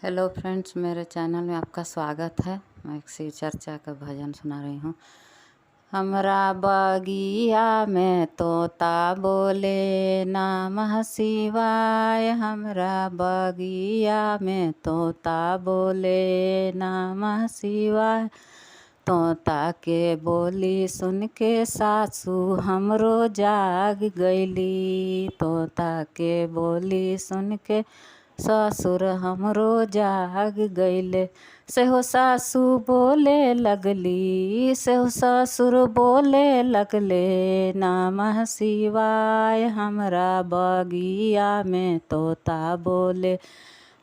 Hello friends, मेरे channel में आपका स्वागत है। मैं एक शिव चर्चा का भजन सुना रही हूँ। हमरा बगिया में तोता बोले नमः शिवाय। हमरा बगिया में तोता बोले नमः शिवाय। तोता के बोली सुन के सासू हमरो जाग गईली। तोता के बोली सुन के ससुर हमरो जाग गईले। सेहो सासू बोले लगली, सेहो ससुर बोले लगले नमः शिवाय। हमरा बगिया में तोता बोले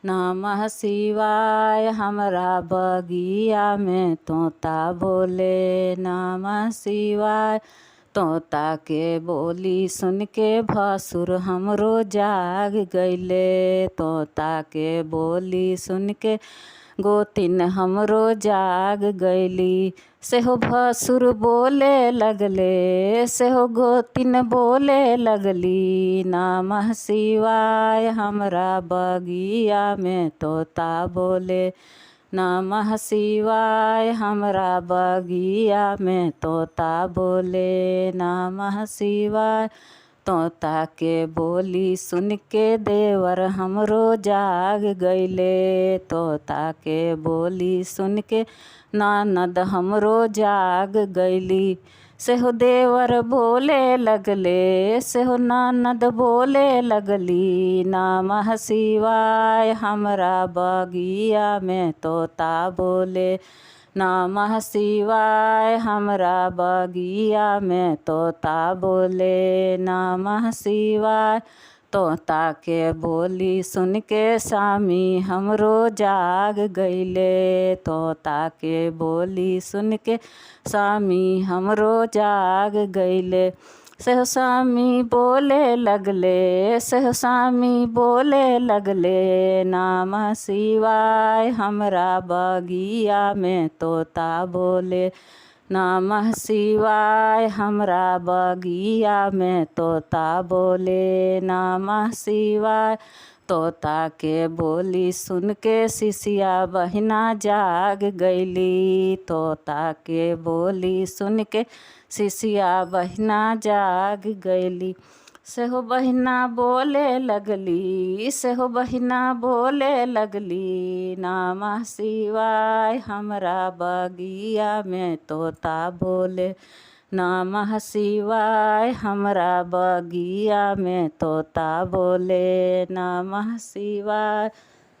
नमः शिवाय। हमरा बगिया में तोता बोले नमः शिवाय। तोता के बोली सुन के भसुर हमरो जाग गईले। तोता के बोली सुन के गोतिन हमरो जाग गईली। सेहो भसुर बोले लगले, सेहो गोतिन बोले लगली नमः शिवाय। हमरा बगिया में तोता बोले नमः शिवाय। हमरा बगिया में तोता बोले नमः शिवाय। तोता के बोली सुन के देवर हमरो जाग गईले। तोता के बोली सुन के ननद हमरो जाग गईली। सेहो देवर बोले लगले, सेहो ननद बोले लगली नमः शिवाय। हमरा बगिया में तोता बोले नमः शिवाय। हमरा बगिया में तोता बोले नमः शिवाय। तोता के बोली सुन के स्वामी हमरो जाग गईले। तोता के बोली सुन के स्वामी हमरो जाग गईले। सेहो स्वामी बोले लगले, सेहो स्वामी बोले लगले नमः शिवाय। हमरा बगिया में तोता बोले नमः शिवाय। हमरा बगिया में तोता बोले नमः शिवाय। तोता के बोली सुन के शिष्या बहिना जाग गईली। तोता के बोली सुन के शिष्या बहिना जाग गईली। सेहो बहिना बोले लगली, सेहो बहिना बोले लगली नमः शिवाय। हमरा बगिया में तोता बोले नमः शिवाय। हमरा बगिया में तोता बोले नमः शिवाय।